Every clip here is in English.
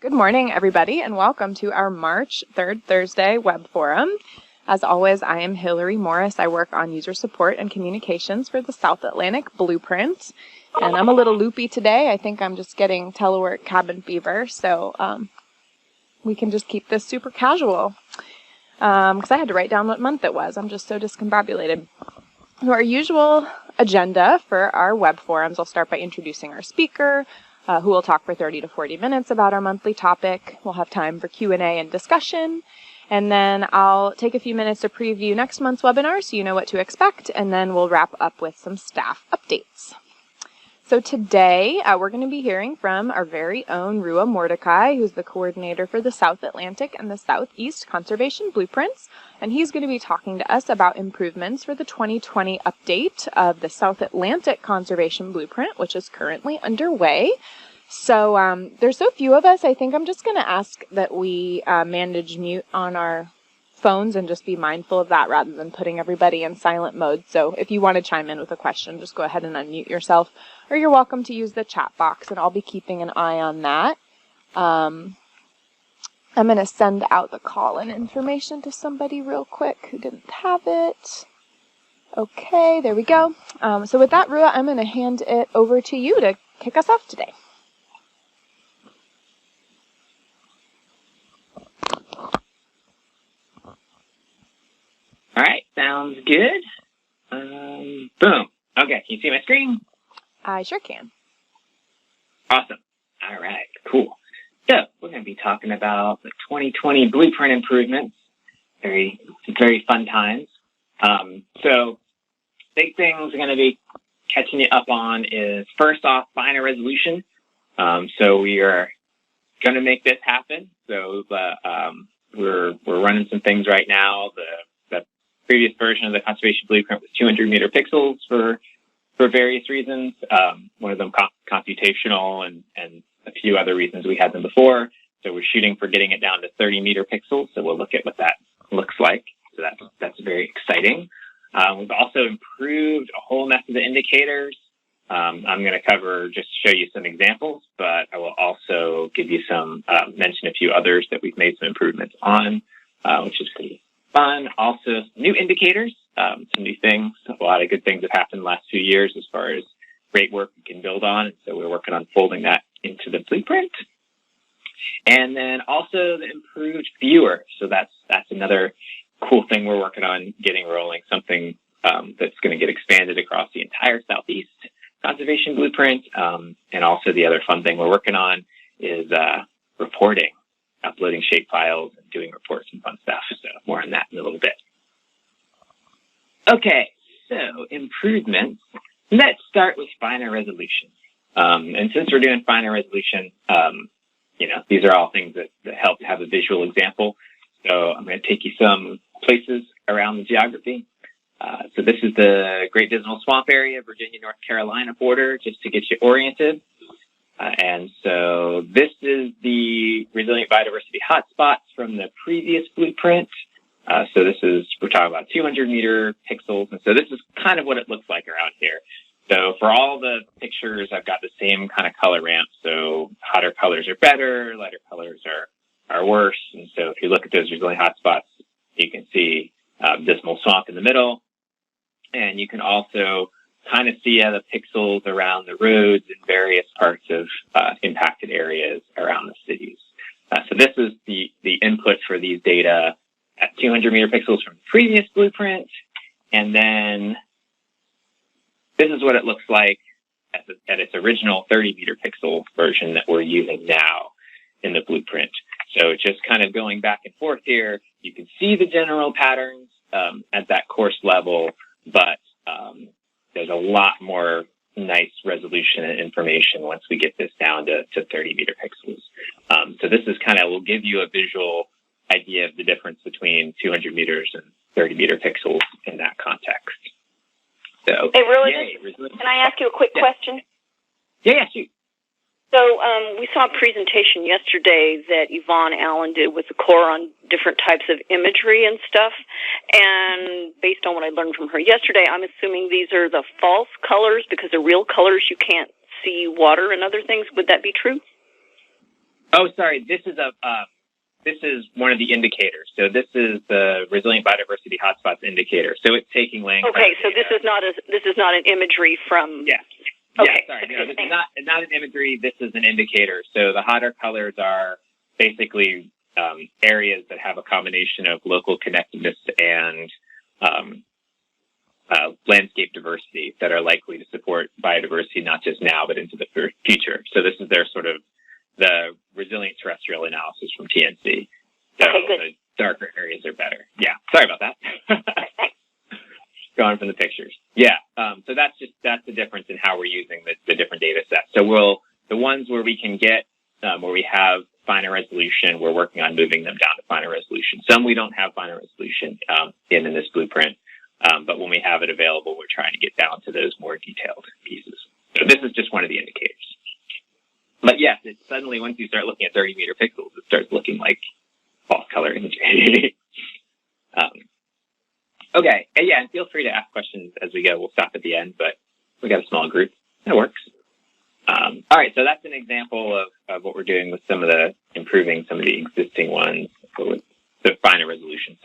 Good morning, everybody, and welcome to our March 3rd Thursday web forum. As always, I am Hillary Morris. I work on user support and communications for the South Atlantic Blueprint, and I'm a little loopy today. I think I'm just getting telework cabin fever, so we can just keep this super casual because I had to write down what month it was. I'm just so discombobulated. So our usual agenda for our web forums, I'll start by introducing our speaker, who will talk for 30 to 40 minutes about our monthly topic. We'll have time for Q&A and discussion. And then I'll take a few minutes to preview next month's webinar so you know what to expect. And then we'll wrap up with some staff updates. So today we're going to be hearing from our very own Rua Mordecai, who's the coordinator for the South Atlantic and the Southeast Conservation Blueprints. And he's going to be talking to us about improvements for the 2020 update of the South Atlantic Conservation Blueprint, which is currently underway. So there's so few of us, I think I'm just going to ask that we manage mute on our phones and just be mindful of that rather than putting everybody in silent mode. So if you want to chime in with a question, just go ahead and unmute yourself, or you're welcome to use the chat box, and I'll be keeping an eye on that. I'm going to send out the call-in information to somebody real quick who didn't have it. Okay, there we go. So with that, Rua, I'm going to hand it over to you to kick us off today. All right, sounds good. Boom. Okay, can you see my screen? I sure can. Awesome. All right, cool. So we're going to be talking about the 2020 blueprint improvements. Very fun times. So big things we're going to be catching you up on is, first off, finer resolution. So we are going to make this happen. So we're running some things right now. The previous version of the conservation blueprint was 200 meter pixels for various reasons. One of them computational and a few other reasons we had them before. So we're shooting for getting it down to 30 meter pixels. So we'll look at what that looks like. So that's very exciting. We've also improved a whole mess of the indicators. I'm going to just show you some examples, but I will also give you mention a few others that we've made some improvements on, which is pretty fun. Also, new indicators, some new things. A lot of good things have happened the last few years as far as great work we can build on. So we're working on folding that into the blueprint. And then also the improved viewer. So that's another cool thing we're working on getting rolling, something that's going to get expanded across the entire Southeast Conservation Blueprint. And also the other fun thing we're working on is reporting, uploading shape files and doing reports and fun stuff. So more on that in a little bit. Okay, so improvements. Let's start with finer resolution. And since we're doing finer resolution, these are all things that help to have a visual example. So I'm going to take you some places around the geography. So this is the Great Dismal Swamp area, Virginia, North Carolina border, just to get you oriented. And so this is the resilient biodiversity hotspots from the previous blueprint. So we're talking about 200 meter pixels. And so this is kind of what it looks like around here. So for all the pictures, I've got the same kind of color ramp. So hotter colors are better, lighter colors are worse. And so if you look at those resilient hotspots, you can see Dismal Swamp in the middle. And you can also kind of see the pixels around the roads in various parts of impacted areas around the cities. So this is the input for these data at 200 meter pixels from the previous blueprint. And then this is what it looks like at its original 30 meter pixel version that we're using now in the blueprint. So just kind of going back and forth here, you can see the general patterns at that coarse level, but there's a lot more nice resolution and information once we get this down to 30 meter pixels. So this is will give you a visual idea of the difference between 200 meters and 30 meter pixels in that context. So, hey, can I ask you a quick question? Yeah, shoot. So we saw a presentation yesterday that Yvonne Allen did with the Corps on different types of imagery and stuff. And based on what I learned from her yesterday, I'm assuming these are the false colors because the real colors you can't see water and other things. Would that be true? Oh, sorry. This is one of the indicators. So this is the Resilient Biodiversity Hotspots indicator. So it's taking land. Okay, so this is not an imagery from. Yeah. Okay. Yeah. Sorry. No, this is not an imagery. This is an indicator. So the hotter colors are basically areas that have a combination of local connectedness and landscape diversity that are likely to support biodiversity not just now but into the future. So this is their sort of the resilient terrestrial analysis from TNC. So okay, good. The darker areas are better. Yeah, sorry about that. Going from the pictures. Yeah, so that's the difference in how we're using the different data sets. So the ones where we can get, where we have finer resolution, we're working on moving them down to finer resolution. Some we don't have finer resolution in this blueprint, but when we have it available, we're trying to get down to those more detailed pieces. So this is just one of the indicators. But yes, it suddenly, once you start looking at 30 meter pixels, it starts looking like false color imagery. Okay, yeah, and feel free to ask questions as we go. We'll stop at the end, but we got a small group. That works. All right, so that's an example of what we're doing with improving some of the existing ones, with the finer resolution,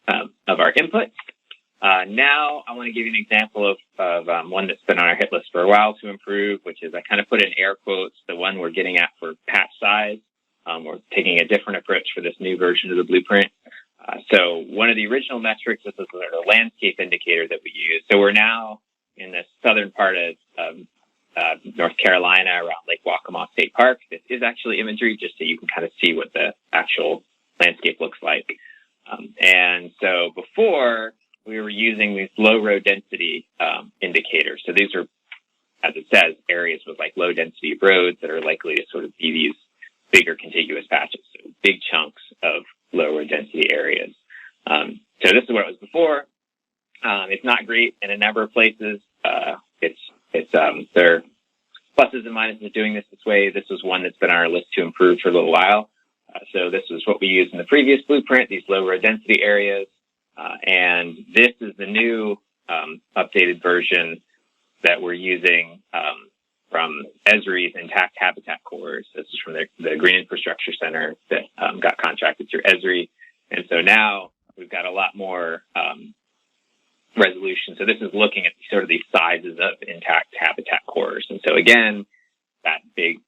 of our inputs. Now I want to give you an example of one that's been on our hit list for a while to improve, which is, I kind of put in air quotes, the one we're getting at for patch size. We're taking a different approach for this new version of the blueprint. So one of the original metrics, this is the landscape indicator that we use. So we're now in the southern part of North Carolina around Lake Waccamaw State Park. This is actually imagery, just so you can kind of see what the actual landscape looks like. And so before, we were using these low row density indicators. So these are, as it says, areas with like low density roads that are likely to sort of be these bigger contiguous patches, so big chunks of lower density areas. So this is what it was before. It's not great in a number of places. There are pluses and minuses of doing this way. This was one that's been on our list to improve for a little while. So this was what we used in the previous blueprint, these low row density areas. And this is the new updated version that we're using from Esri's intact habitat cores. This is from the Green Infrastructure Center that got contracted through Esri. And so now we've got a lot more resolution. So this is looking at sort of these sizes of intact habitat cores. And so again, that big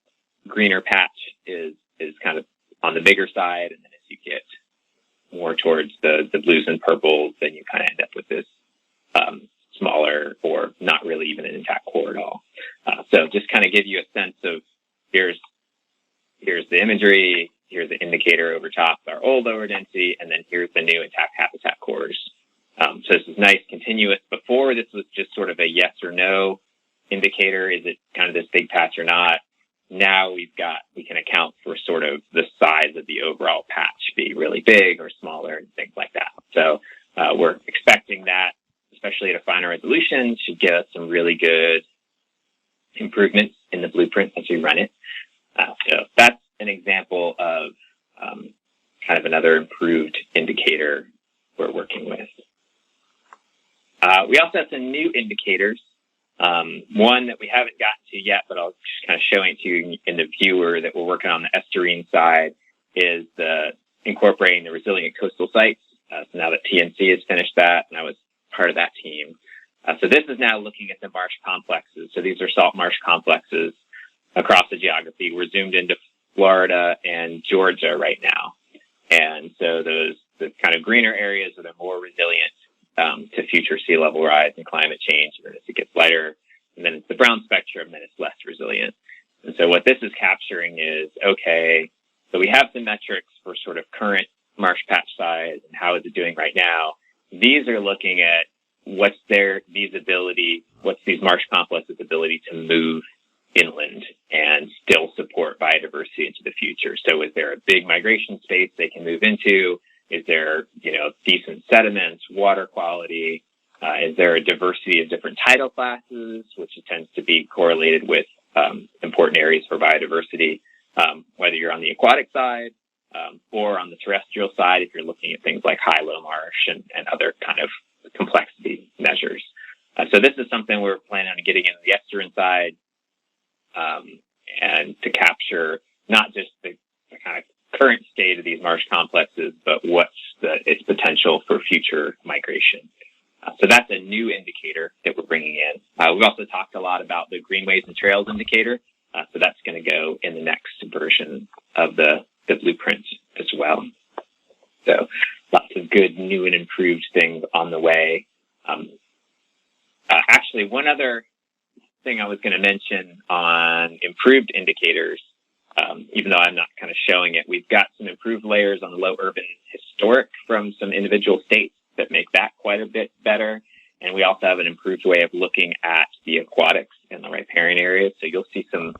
greener patch is kind of on the bigger side. And then as you get more towards the blues and purples, then you kind of end up with this smaller or not really even an intact core at all. So just kind of give you a sense of here's the imagery, here's the indicator over top, our old lower density, and then here's the new intact habitat cores. So this is nice, continuous. Before, this was just sort of a yes or no indicator. Is it kind of this big patch or not? Now we can account for sort of the size of the overall patch, be really big or smaller and things like that. So we're expecting that, especially at a finer resolution, should get us some really good improvements in the blueprint as we run it. So that's an example of kind of another improved indicator we're working with. We also have some new indicators. One that we haven't gotten to yet, but I'll just kind of showing it to you in the viewer that we're working on the estuarine side is incorporating the resilient coastal sites. So now that TNC has finished that, and I was part of that team. So this is now looking at the marsh complexes. So these are salt marsh complexes across the geography. We're zoomed into Florida and Georgia right now. And so the kind of greener areas that are more resilient to future sea level rise and climate change. And then as it gets lighter, and then it's the brown spectrum, then it's less resilient. And so what this is capturing is, okay, so we have some metrics for sort of current marsh patch size and how is it doing right now. These are looking at what's these marsh complexes' ability to move inland and still support biodiversity into the future. So is there a big migration space they can move into? Is there, decent sediments, water quality? Is there a diversity of different tidal classes, which tends to be correlated with important areas for biodiversity, whether you're on the aquatic side or on the terrestrial side, if you're looking at things like high-low marsh and other kind of complexity measures. So this is something we're planning on getting into the estuarine side and to capture not just the kind of current state of these marsh complexes, but what's its potential for future migration. So that's a new indicator that we're bringing in. We've also talked a lot about the greenways and trails indicator. So that's going to go in the next version of the blueprint as well. So lots of good new and improved things on the way. Actually, one other thing I was going to mention on improved indicators, even though I'm not kind of showing it, we've got some improved layers on the low urban historic from some individual states that make that quite a bit better. And we also have an improved way of looking at the aquatics and the riparian areas. So you'll see some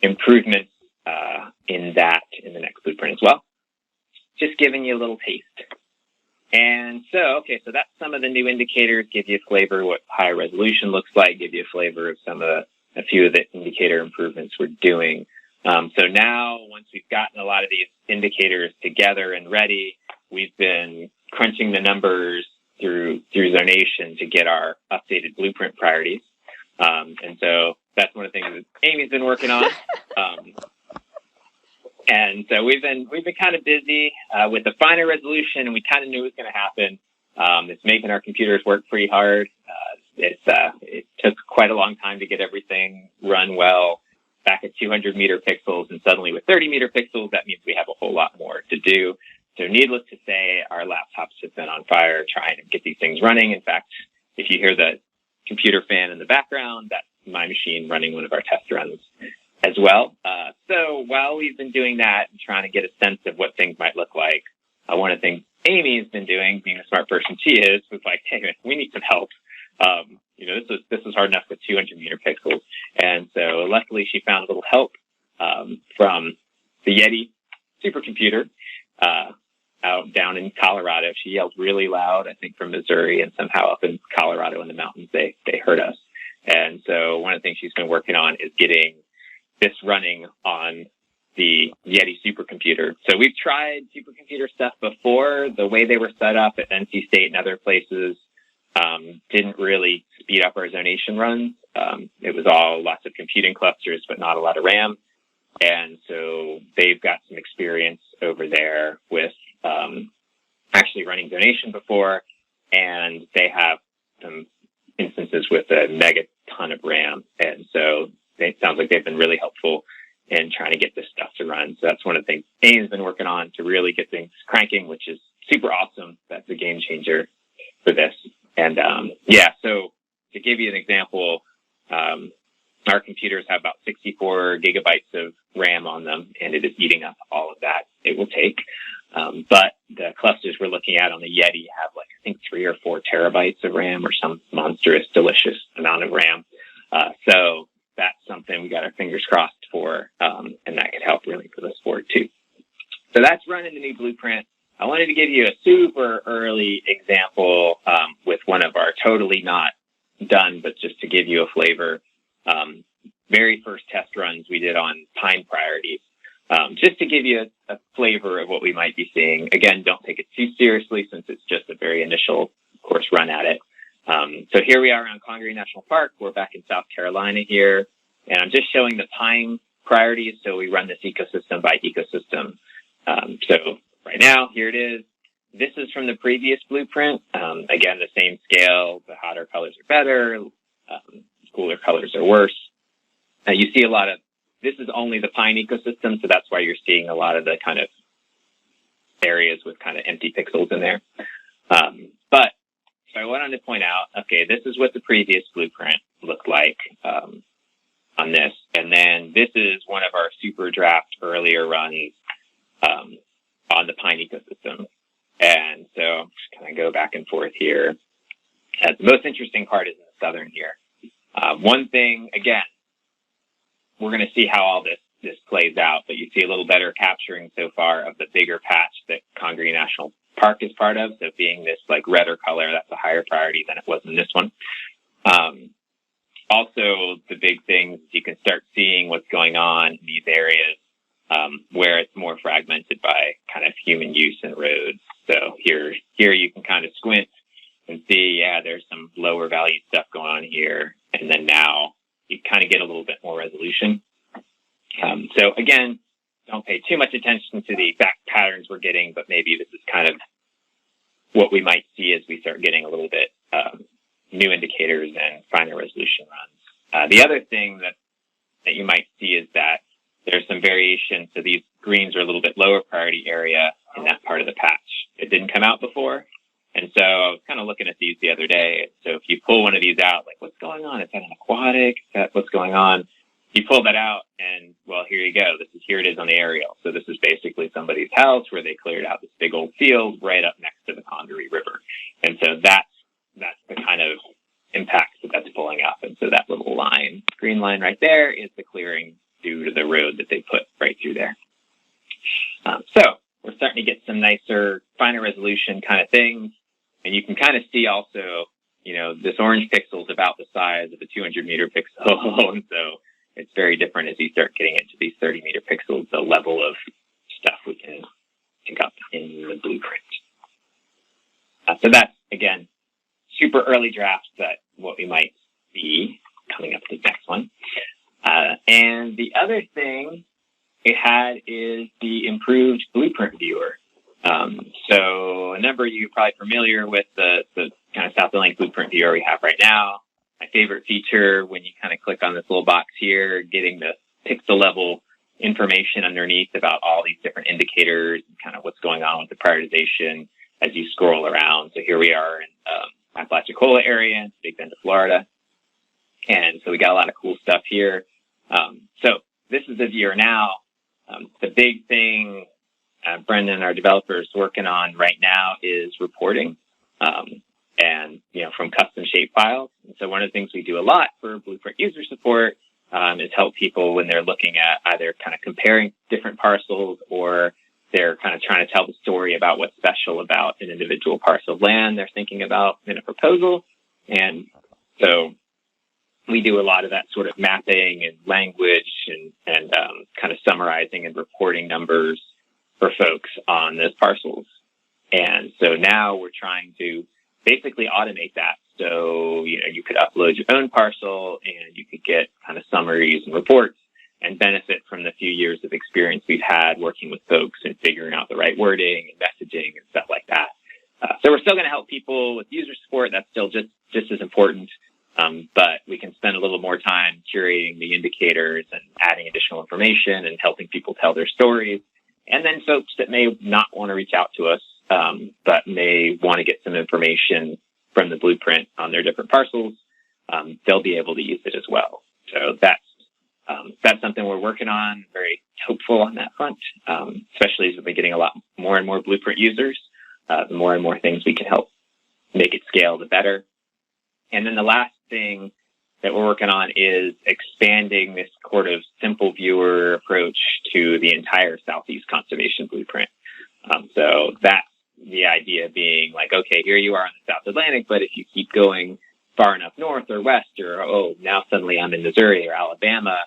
improvements in that in the next blueprint as well. Just giving you a little taste. And so that's some of the new indicators, give you a flavor of what higher resolution looks like, give you a flavor of a few of the indicator improvements we're doing. So now, once we've gotten a lot of these indicators together and ready, we've been crunching the numbers through zonation to get our updated blueprint priorities. And so that's one of the things that Amy's been working on. And so we've been kind of busy with the finer resolution, and we kind of knew it was going to happen. It's making our computers work pretty hard. It took quite a long time to get everything run well back at 200 meter pixels, and suddenly with 30 meter pixels, that means we have a whole lot more to do. So needless to say, our laptops have been on fire trying to get these things running. In fact, if you hear the computer fan in the background, that's my machine running one of our test runs as well. So while we've been doing that and trying to get a sense of what things might look like, one of the things Amy has been doing, being the smart person she is, was like, hey, man, we need some help. This was hard enough with 200 meter pixels. And so luckily she found a little help from the Yeti supercomputer out down in Colorado. She yelled really loud, I think from Missouri, and somehow up in Colorado in the mountains, they heard us. And so one of the things she's been working on is getting this running on the Yeti supercomputer. So we've tried supercomputer stuff before. The way they were set up at NC State and other places didn't really speed up our zonation runs. It was all lots of computing clusters, but not a lot of RAM. And so they've got some experience over there with actually running zonation before, and they have some instances with a mega ton of RAM. And so it sounds like they've been really helpful in trying to get this stuff to run. So that's one of the things Amy's been working on to really get things cranking, which is super awesome. That's a game changer for this. And so to give you an example, our computers have about 64 gigabytes of RAM on them, and it is eating up all of that it will take. But the clusters we're looking at on the Yeti have I think 3 or 4 terabytes of RAM, or some monstrous, delicious amount of RAM. So that's something we got our fingers crossed for, and that could help really for this board too. So that's running the new blueprint. I wanted to give you a super early example with one of our totally not done, but just to give you a flavor. Very first test runs we did on pine priorities, just to give you a flavor of what we might be seeing. Again, don't take it too seriously since it's just a very initial, of course, run at it. So here we are around Congaree National Park. We're back in South Carolina here, and I'm just showing the pine priorities. So we run this ecosystem by ecosystem. So right now, here it is. This is from the previous blueprint. Again, the same scale. The hotter colors are better. Cooler colors are worse. You see a lot of, this is only the pine ecosystem, so that's why you're seeing a lot of the kind of areas with kind of empty pixels in there. But so I wanted to point out, okay, this is what the previous blueprint looked like on this. And then this is one of our super draft earlier runs on the pine ecosystem. And so I'm just going to go back and forth here. The most interesting part is in the southern here. One thing, again, we're going to see how all this plays out, but you see a little better capturing so far of the bigger patch that Congaree National Park is part of. So being this redder color, that's a higher priority than it was in this one. Also, the big thing is you can start seeing what's going on in these areas where it's more fragmented by kind of human use and roads. So here you can kind of squint and see, there's some lower value stuff going on here. And then now you kind of get a little bit more resolution. So again, don't pay too much attention to the exact patterns we're getting, but maybe this is kind of what we might see as we start getting a little bit new indicators and finer resolution runs. The other thing that you might see is that there's some variation. So these greens are a little bit lower priority area in that part of the patch. It didn't come out before. And so I was kind of looking at these the other day. So if you pull one of these out, like, what's going on? Is that an aquatic? Is that what's going on? You pull that out and, well, here you go. Here it is on the aerial. So this is basically somebody's house where they cleared out this big old field right up next to the Congaree River. And so that's the kind of impact that's pulling up. And so that little line, green line right there, is the clearing due to the road that they put right through there. So we're starting to get some nicer, finer resolution kind of things. And you can kind of see also, this orange pixel is about the size of a 200-meter pixel. And so it's very different as you start getting into these 30-meter pixels, the level of stuff we can pick up in the blueprint. So that's, again, super early drafts, but what we might see coming up to the next one. And the other thing it had is the improved blueprint viewer. So a number of you are probably familiar with the kind of South Atlantic blueprint viewer we have right now. My favorite feature, when you kind of click on this little box here, getting the pixel level information underneath about all these different indicators and kind of what's going on with the prioritization as you scroll around. So here we are in Apalachicola area in Big Bend of Florida. And so we got a lot of cool stuff here. So this is the viewer now. The big thing Brendan, our developer, is working on right now is reporting, and from custom shape files. And so one of the things we do a lot for Blueprint user support is help people when they're looking at either kind of comparing different parcels or they're kind of trying to tell the story about what's special about an individual parcel of land they're thinking about in a proposal. And so we do a lot of that sort of mapping and language and kind of summarizing and reporting numbers for folks on those parcels. And so now we're trying to basically automate that. So, you could upload your own parcel and you could get kind of summaries and reports and benefit from the few years of experience we've had working with folks and figuring out the right wording and messaging and stuff like that. So we're still going to help people with user support. That's still just as important. But we can spend a little more time curating the indicators and adding additional information and helping people tell their stories. And then folks that may not want to reach out to us, but may want to get some information from the blueprint on their different parcels, they'll be able to use it as well. So that's something we're working on. Very hopeful on that front, especially as we've been getting a lot more and more blueprint users. The more and more things we can help make it scale, the better. And then the last thing that we're working on is expanding this sort of simple viewer approach to the entire Southeast Conservation Blueprint. So that's the idea being like, okay, here you are in the South Atlantic, but if you keep going far enough north or west, or, now suddenly I'm in Missouri or Alabama,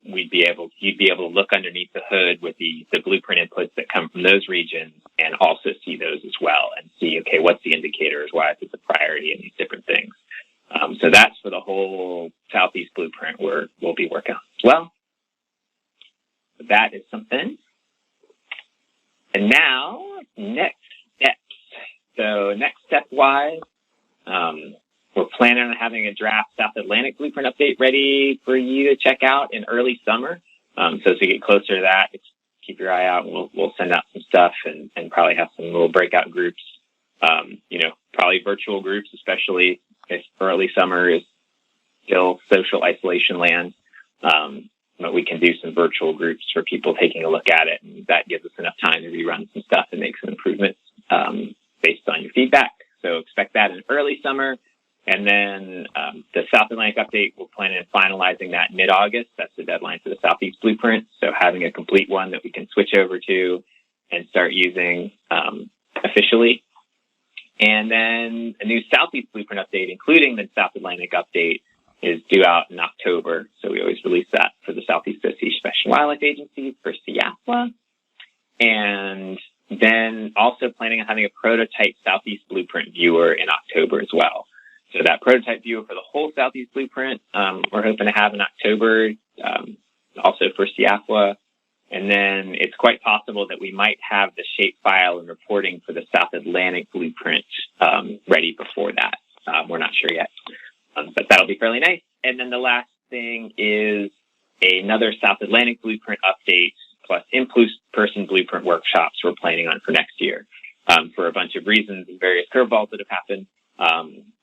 you'd be able to look underneath the hood with the blueprint inputs that come from those regions and also see those as well and see, okay, what's the indicators, why is it a priority, and these different things. So that's for the whole Southeast Blueprint we'll be working on as well. So that is something. And now, next steps. So next step-wise, we're planning on having a draft South Atlantic Blueprint update ready for you to check out in early summer. So as we get closer to that, keep your eye out. We'll send out some stuff and probably have some little breakout groups. Probably virtual groups, especially if early summer is still social isolation land. But we can do some virtual groups for people taking a look at it, and that gives us enough time to rerun some stuff and make some improvements based on your feedback. So expect that in early summer. And then the South Atlantic update, we're planning on finalizing that mid-August. That's the deadline for the Southeast Blueprint. So having a complete one that we can switch over to and start using officially. And then a new Southeast Blueprint update, including the South Atlantic update, is due out in October. So we always release that for the Southeast Association of Fish and Wildlife Agencies for SIAFWA. And then also planning on having a prototype Southeast Blueprint viewer in October as well. So that prototype viewer for the whole Southeast Blueprint, we're hoping to have in October, also for SIAFWA. And then it's quite possible that we might have the shapefile and reporting for the South Atlantic blueprint ready before that. We're not sure yet, but that'll be fairly nice. And then the last thing is another South Atlantic blueprint update plus in-person blueprint workshops we're planning on for next year. For a bunch of reasons and various curveballs that have happened,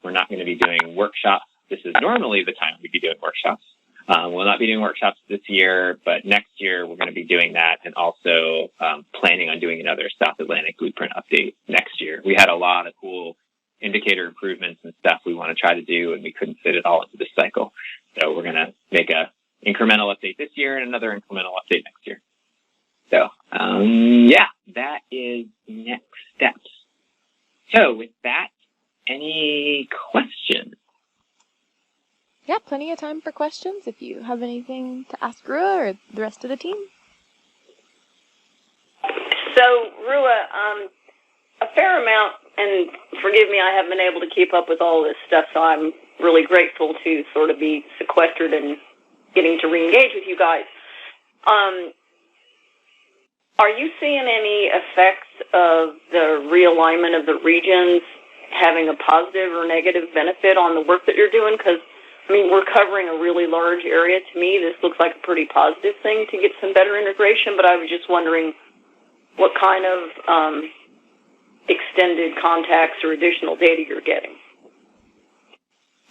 we're not going to be doing workshops. This is normally the time we'd be doing workshops. We'll not be doing workshops this year, but next year we're going to be doing that and also planning on doing another South Atlantic blueprint update next year. We had a lot of cool indicator improvements and stuff we want to try to do, and we couldn't fit it all into this cycle. So we're going to make a incremental update this year and another incremental update next year. So, yeah, that is next steps. So with that, any questions? Yeah, plenty of time for questions if you have anything to ask Rua or the rest of the team. So, Rua, a fair amount, and forgive me, I haven't been able to keep up with all this stuff, so I'm really grateful to sort of be sequestered and getting to re-engage with you guys. Are you seeing any effects of the realignment of the regions having a positive or negative benefit on the work that you're doing? Because I mean, we're covering a really large area. To me, this looks like a pretty positive thing to get some better integration, but I was just wondering what kind of extended contacts or additional data you're getting.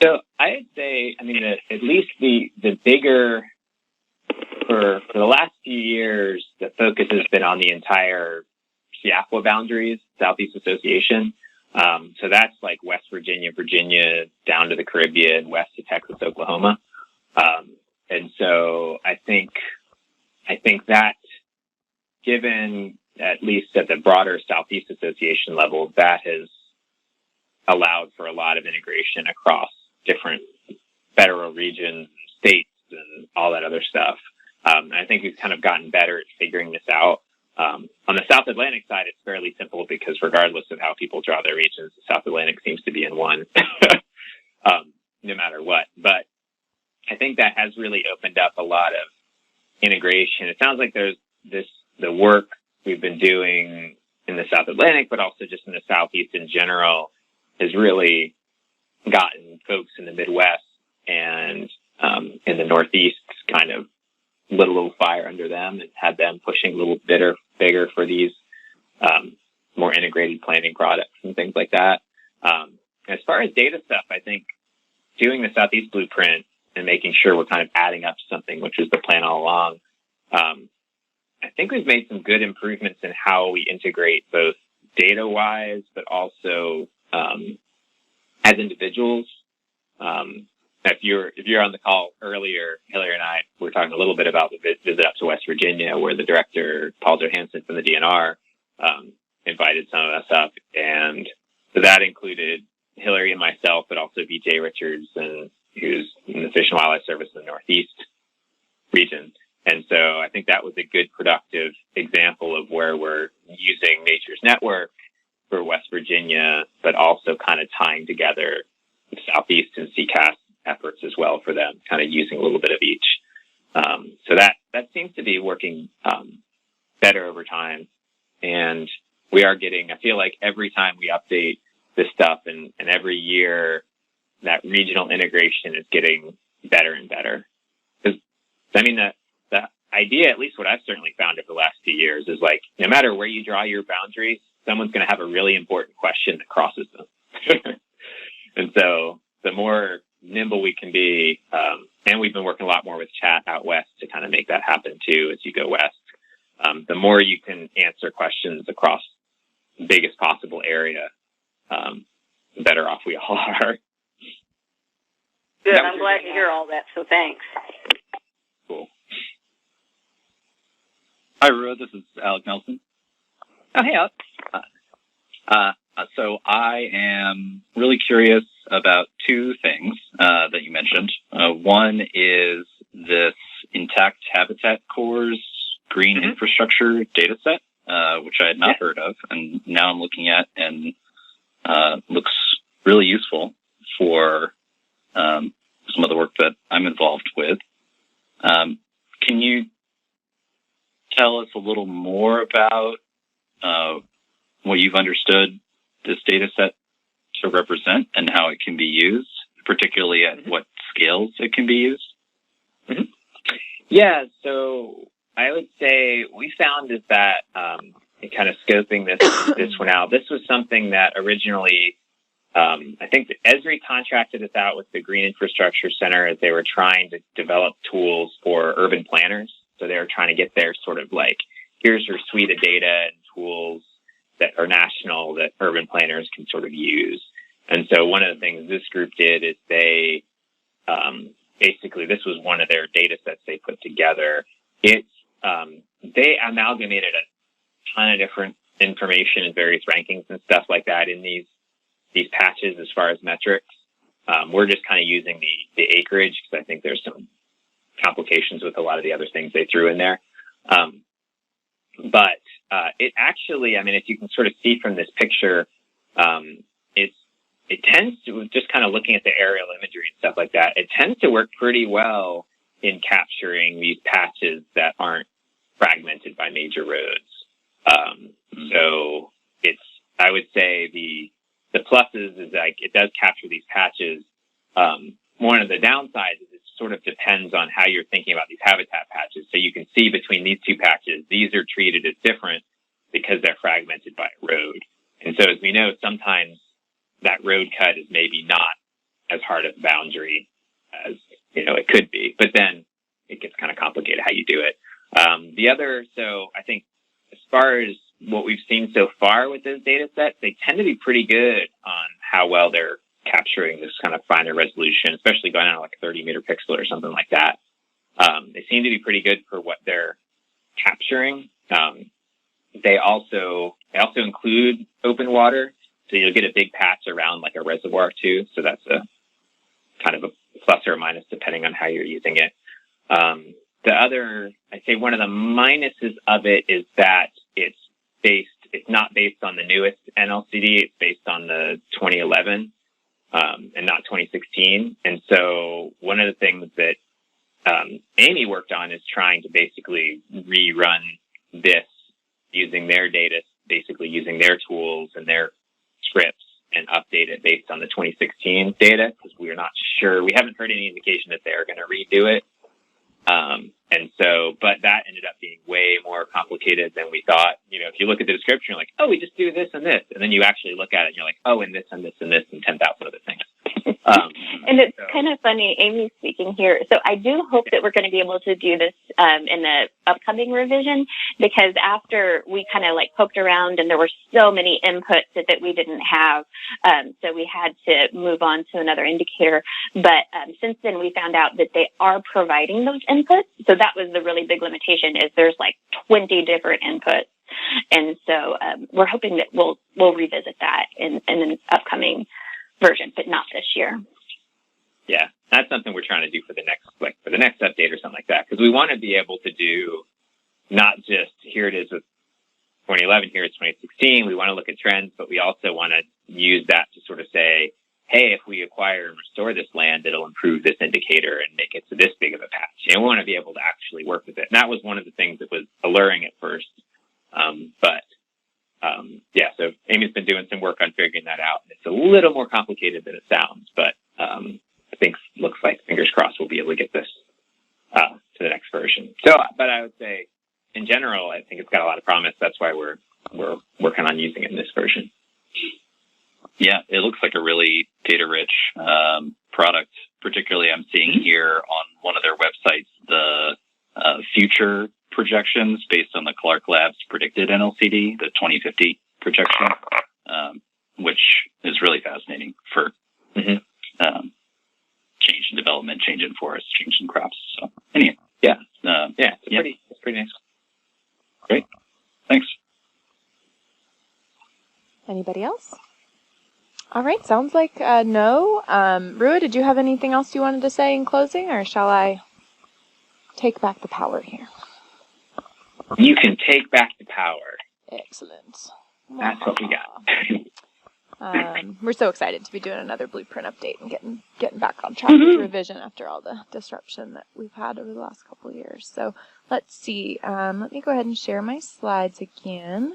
So I'd say, I mean, at least the bigger, for the last few years, the focus has been on the entire SEAQUA boundaries, Southeast Association. So that's like West Virginia, down to the Caribbean, west to Texas, Oklahoma. And so I think that given, at least at the broader Southeast Association level, that has allowed for a lot of integration across different federal regions, states, and all that other stuff. I think we've kind of gotten better at figuring this out. On the South Atlantic side, it's fairly simple because regardless of how people draw their regions, the South Atlantic seems to be in one, no matter what. But I think that has really opened up a lot of integration. It sounds like there's the work we've been doing in the South Atlantic, but also just in the Southeast in general, has really gotten folks in the Midwest and in the Northeast kind of lit a little fire under them and had them pushing a little bigger for these more integrated planning products and things like that. As far as data stuff, I think doing the Southeast Blueprint and making sure we're kind of adding up to something, which was the plan all along, I think we've made some good improvements in how we integrate both data-wise, but also as individuals. If you're on the call earlier, Hillary and I were talking a little bit about the visit up to West Virginia, where the director, Paul Johansson from the DNR, invited some of us up. And so that included Hillary and myself, but also VJ Richards, who's in the Fish and Wildlife Service in the Northeast region. And so I think that was a good, productive example of where we're using Nature's Network for West Virginia, but also kind of tying together the Southeast and CCAS efforts as well for them, kind of using a little bit of each. So that seems to be working better over time. And we are getting, I feel like every time we update this stuff and every year that regional integration is getting better and better. Because, I mean, the idea, at least what I've certainly found over the last few years, is like, no matter where you draw your boundaries, someone's going to have a really important question that crosses them. And so the more nimble we can be, and we've been working a lot more with chat out west to kind of make that happen too as you go west, the more you can answer questions across the biggest possible area, the better off we all are. Good. I'm glad to hear all that, so thanks. Cool. Hi, Rua. This is Alec Nelson. Oh, hey, Alec. So I am really curious about two things that you mentioned. One is this Intact Habitat Corps green infrastructure data set, which I had not heard of, and now I'm looking at and looks really useful for some of the work that I'm involved with. Can you tell us a little more about what you've understood this data set to represent and how it can be used, particularly at what scales it can be used? Mm-hmm. Yeah, so I would say we found is that in kind of scoping this one out, this was something that originally, I think that Esri contracted us out with the Green Infrastructure Center as they were trying to develop tools for urban planners. So they were trying to get their sort of like, here's your suite of data and tools that are national that urban planners can sort of use. And so one of the things this group did is they, basically this was one of their data sets they put together. They amalgamated a ton of different information and various rankings and stuff like that in these patches as far as metrics. We're just kind of using the acreage because I think there's some complications with a lot of the other things they threw in there. But it actually, I mean, if you can sort of see from this picture, it tends to, just kind of looking at the aerial imagery and stuff like that, it tends to work pretty well in capturing these patches that aren't fragmented by major roads. So I would say the pluses is like it does capture these patches. One of the downsides is it sort of depends on how you're thinking about these habitat patches. So you can see between these two patches, these are treated as different because they're fragmented by a road. And so as we know, sometimes that road cut is maybe not as hard of a boundary as, it could be, but then it gets kind of complicated how you do it. So I think as far as what we've seen so far with those data sets, they tend to be pretty good on how well they're capturing this kind of finer resolution, especially going on like a 30-meter pixel or something like that. They seem to be pretty good for what they're capturing. They also include open water, so you'll get a big patch around like a reservoir too. So that's a kind of a plus or a minus depending on how you're using it. I'd say one of the minuses of it is that it's not based on the newest NLCD. It's based on the 2011 and not 2016. And so one of the things that Amy worked on is trying to basically rerun this using their data, basically using their tools and their scripts and update it based on the 2016 data because we're not sure. We haven't heard any indication that they're going to redo it. But that ended up being way more complicated than we thought. If you look at the description, you're like, oh, we just do this and this. And then you actually look at it and you're like, oh, and this and this and this and 10,000 other things. And it's kind of funny, Amy speaking here. So I do hope that we're going to be able to do this in the upcoming revision, because after we kind of like poked around and there were so many inputs that we didn't have, so we had to move on to another indicator. But since then, we found out that they are providing those inputs. So that was the really big limitation, is there's like 20 different inputs. And so we're hoping that we'll revisit that in an upcoming version, but not this year. Yeah, that's something we're trying to do for the next update or something like that, because we want to be able to do not just here it is with 2011, here it's 2016. We want to look at trends, but we also want to use that to sort of say, hey, if we acquire and restore this land, it'll improve this indicator and make it to this big of a patch. We want to be able to actually work with it. And that was one of the things that was alluring at first. So Amy's been doing some work on figuring that out. It's a little more complicated than it sounds, but I think looks like, fingers crossed, we'll be able to get this to the next version. So, but I would say, in general, I think it's got a lot of promise. That's why we're working on using it in this version. Yeah, it looks like a really data-rich product. Particularly, I'm seeing here on one of their websites the future projections based on the Clark Labs predicted NLCD, the 2050 projection, which is really fascinating for change in development, change in forests, change in crops. So, anyway, it's pretty nice. Great, thanks. Anybody else? All right, sounds like no. Rua, did you have anything else you wanted to say in closing, or shall I take back the power here? You can take back the power. Excellent. That's what we got. we're so excited to be doing another blueprint update and getting back on track with revision after all the disruption that we've had over the last couple of years. So let's see. Let me go ahead and share my slides again.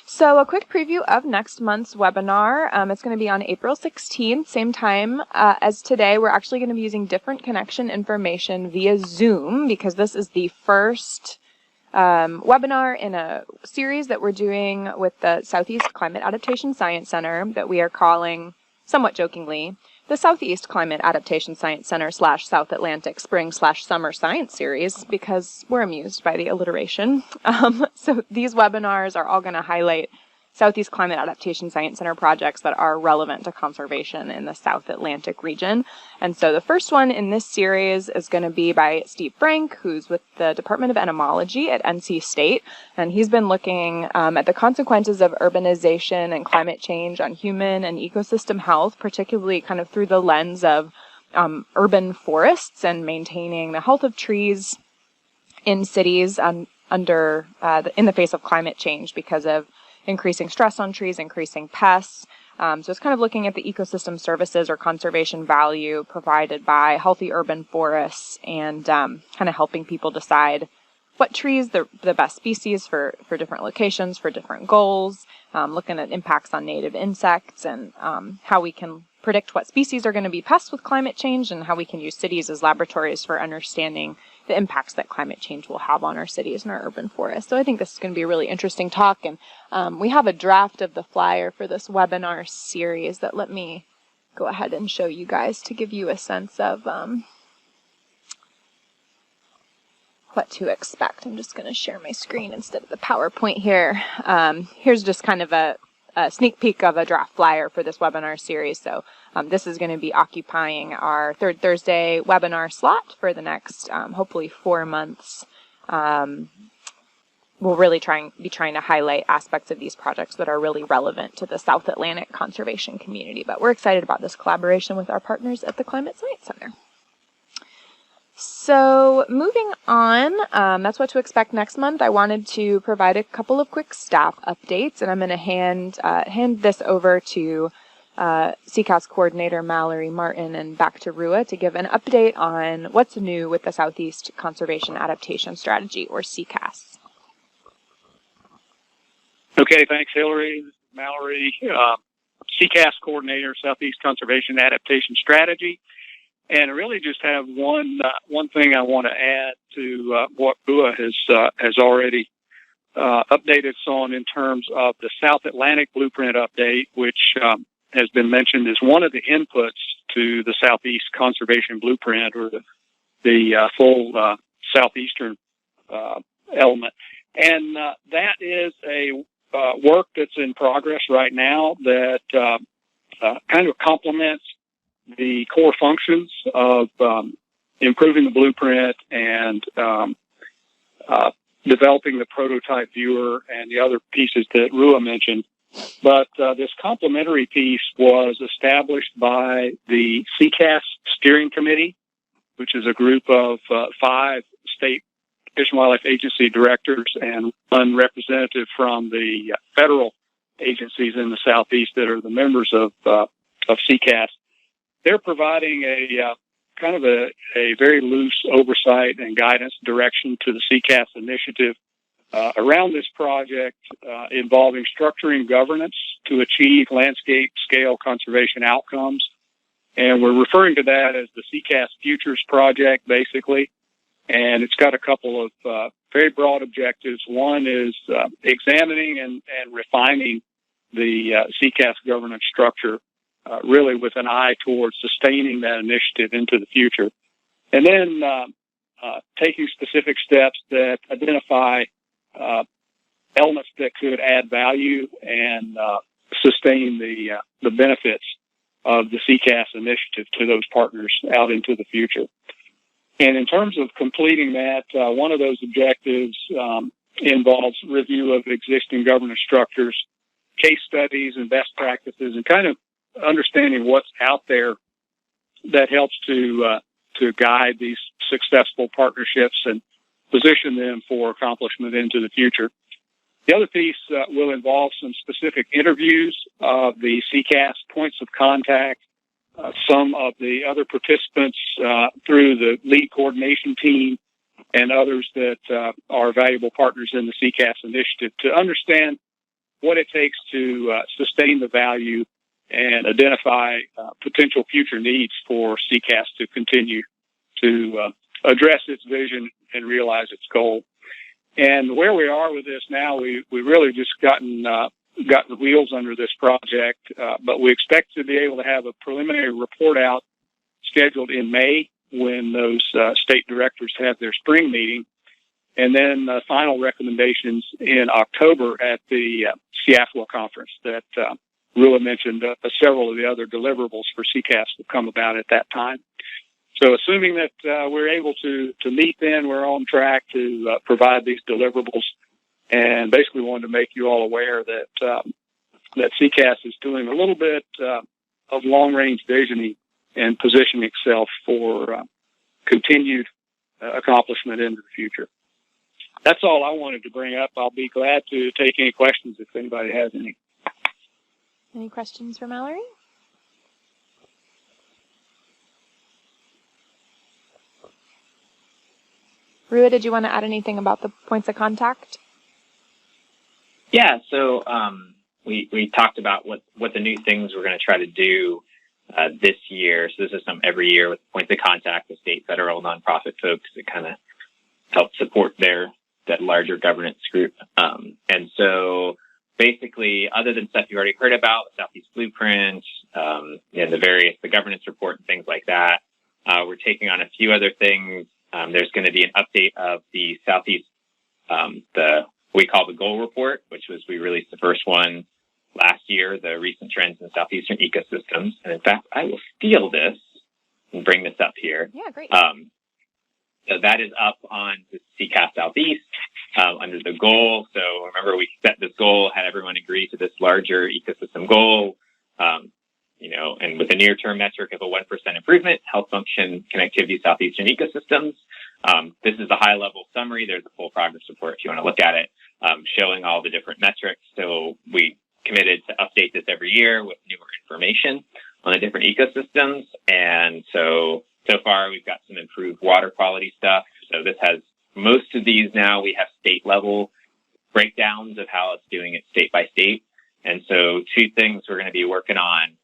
So a quick preview of next month's webinar. It's going to be on April 16th, same time as today. We're actually going to be using different connection information via Zoom because this is the first webinar in a series that we're doing with the Southeast Climate Adaptation Science Center that we are calling, somewhat jokingly, the Southeast Climate Adaptation Science Center / South Atlantic Spring / Summer Science Series, because we're amused by the alliteration. So these webinars are all going to highlight Southeast Climate Adaptation Science Center projects that are relevant to conservation in the South Atlantic region. And so the first one in this series is going to be by Steve Frank, who's with the Department of Entomology at NC State. And he's been looking at the consequences of urbanization and climate change on human and ecosystem health, particularly kind of through the lens of urban forests and maintaining the health of trees in cities in the face of climate change because of increasing stress on trees, increasing pests. So it's kind of looking at the ecosystem services or conservation value provided by healthy urban forests and kind of helping people decide what trees the best species for different locations, for different goals, looking at impacts on native insects and how we can predict what species are going to be pests with climate change and how we can use cities as laboratories for understanding the impacts that climate change will have on our cities and our urban forests. So I think this is going to be a really interesting talk. And we have a draft of the flyer for this webinar series that let me go ahead and show you guys to give you a sense of what to expect. I'm just going to share my screen instead of the PowerPoint here. Here's just kind of a sneak peek of a draft flyer for this webinar series. So this is going to be occupying our third Thursday webinar slot for the next, hopefully, 4 months. We'll really be trying to highlight aspects of these projects that are really relevant to the South Atlantic conservation community. But we're excited about this collaboration with our partners at the Climate Science Center. So moving on, that's what to expect next month. I wanted to provide a couple of quick staff updates, and I'm going to hand this over to CCAS coordinator Mallory Martin and back to Rua to give an update on what's new with the Southeast Conservation Adaptation Strategy, or CCAS. Okay, thanks, Hillary. Mallory, CCAS coordinator, Southeast Conservation Adaptation Strategy. And I really just have one thing I want to add to what Rua has already updated us on in terms of the South Atlantic Blueprint update, which has been mentioned as one of the inputs to the Southeast Conservation Blueprint, or the full Southeastern element. And that is a work that's in progress right now that kind of complements the core functions of improving the blueprint and developing the prototype viewer and the other pieces that Rua mentioned. But this complementary piece was established by the CCAS Steering Committee, which is a group of 5 state Fish and Wildlife Agency directors and one representative from the federal agencies in the Southeast that are the members of CCAS. They're providing a kind of a very loose oversight and guidance direction to the CCAS initiative around this project involving structuring governance to achieve landscape scale conservation outcomes. And we're referring to that as the CCAS Futures Project, basically. And it's got a couple of very broad objectives. One is examining and refining the CCAS governance structure, really with an eye towards sustaining that initiative into the future. And then taking specific steps that identify elements that could add value and sustain the benefits of the CCAS initiative to those partners out into the future. And in terms of completing that, one of those objectives involves review of existing governance structures, case studies, and best practices, and kind of understanding what's out there that helps to guide these successful partnerships and position them for accomplishment into the future. The other piece will involve some specific interviews of the CCAS points of contact, some of the other participants through the lead coordination team, and others that are valuable partners in the CCAS initiative to understand what it takes to sustain the value and identify potential future needs for CCAS to continue to address its vision and realize its goal. And where we are with this now, we really just gotten the wheels under this project, but we expect to be able to have a preliminary report out scheduled in May when those state directors have their spring meeting, and then final recommendations in October at the CIAFWA conference that Rua mentioned. Several of the other deliverables for CCAS will come about at that time. So assuming that we're able to meet then, we're on track to provide these deliverables, and basically wanted to make you all aware that that CCAS is doing a little bit of long-range visioning and positioning itself for continued accomplishment into the future. That's all I wanted to bring up. I'll be glad to take any questions if anybody has any. Any questions for Mallory? Rua, did you want to add anything about the points of contact? Yeah, so we talked about what the new things we're going to try to do this year. So this is some every year with points of contact with state, federal, nonprofit folks that kind of help support that larger governance group. And so basically, other than stuff you've already heard about, Southeast Blueprint, and the governance report and things like that, we're taking on a few other things. There's going to be an update of the Southeast, we call the goal report, which was, we released the first one last year, the recent trends in southeastern ecosystems. And in fact, I will steal this and bring this up here. Yeah, great. So that is up on the CCAS Southeast under the goal. So remember, we set this goal, had everyone agree to this larger ecosystem goal, and with a near-term metric of a 1% improvement, health function connectivity southeastern ecosystems. This is a high-level summary. There's a full progress report if you want to look at it, showing all the different metrics. So we committed to update this every year with newer information on the different ecosystems. And so far we've got some improved water quality stuff. So this has most of these now. We have state-level breakdowns of how it's doing it state by state. And so two things we're going to be working on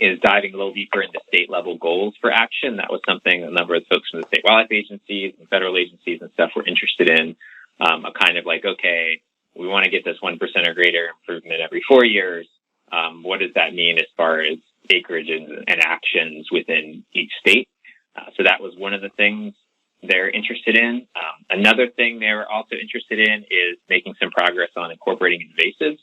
is diving a little deeper into state-level goals for action. That was something a number of folks from the state wildlife agencies and federal agencies and stuff were interested in. A kind of like, okay, we want to get this 1% or greater improvement every 4 years. What does that mean as far as acreage and actions within each state? So that was one of the things they're interested in. Another thing they were also interested in is making some progress on incorporating invasives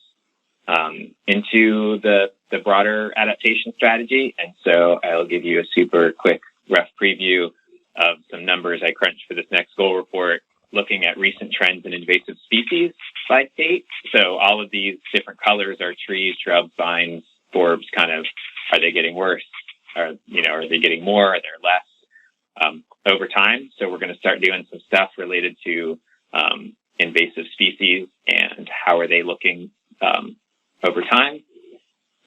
into the broader adaptation strategy. And so I'll give you a super quick rough preview of some numbers I crunched for this next goal report, looking at recent trends in invasive species by state. So all of these different colors are trees, shrubs, vines, forbs, kind of, are they getting worse? Are they getting more? Are there less over time? So we're going to start doing some stuff related to invasive species and how are they looking over time.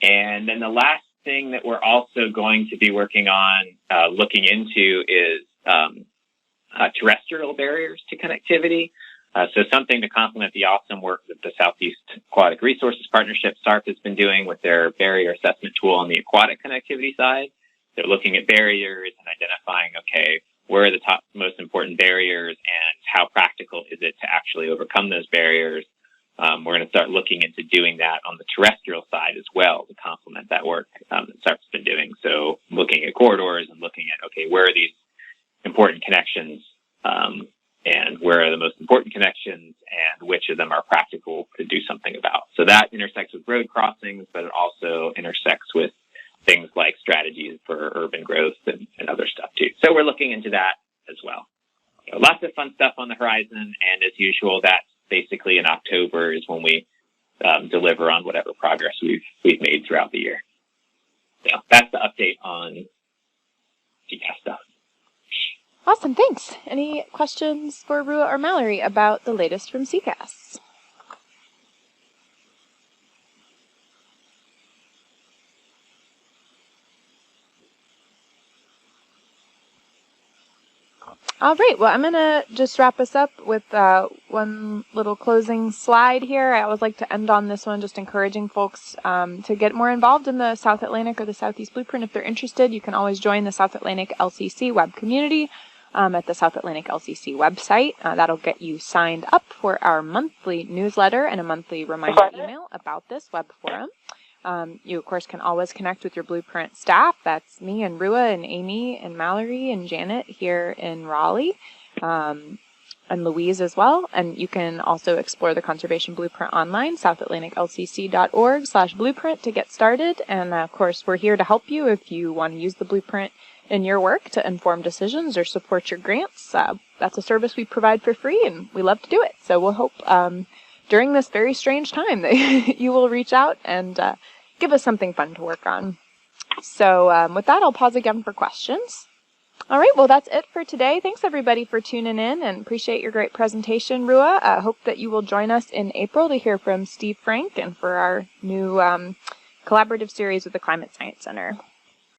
And then the last thing that we're also going to be working on, looking into is terrestrial barriers to connectivity. So something to complement the awesome work that the Southeast Aquatic Resources Partnership, SARP, has been doing with their barrier assessment tool on the aquatic connectivity side. They're looking at barriers and identifying, okay, where are the top most important barriers and how practical is it to actually overcome those barriers? We're going to start looking into doing that on the terrestrial side as well to complement that work that SARP's been doing. So looking at corridors and looking at, okay, where are these important connections and where are the most important connections and which of them are practical to do something about. So that intersects with road crossings, but it also intersects with things like strategies for urban growth and other stuff too. So we're looking into that as well. So lots of fun stuff on the horizon, and as usual, that's basically in October is when we deliver on whatever progress we've made throughout the year. So that's the update on CCAS stuff. Awesome, thanks. Any questions for Rua or Mallory about the latest from CCAS? All right. Well, I'm going to just wrap us up with one little closing slide here. I always like to end on this one, just encouraging folks to get more involved in the South Atlantic or the Southeast Blueprint. If they're interested, you can always join the South Atlantic LCC web community at the South Atlantic LCC website. That'll get you signed up for our monthly newsletter and a monthly reminder email about this web forum. You, of course, can always connect with your Blueprint staff. That's me and Rua and Amy and Mallory and Janet here in Raleigh, and Louise as well. And you can also explore the Conservation Blueprint online, southatlanticlcc.org/blueprint to get started. And, of course, we're here to help you if you want to use the Blueprint in your work to inform decisions or support your grants. That's a service we provide for free, and we love to do it. So we'll hope during this very strange time that you will reach out and give us something fun to work on. So with that, I'll pause again for questions. All right, well, that's it for today. Thanks, everybody, for tuning in, and appreciate your great presentation, Rua. I hope that you will join us in April to hear from Steve Frank and for our new collaborative series with the Climate Science Center.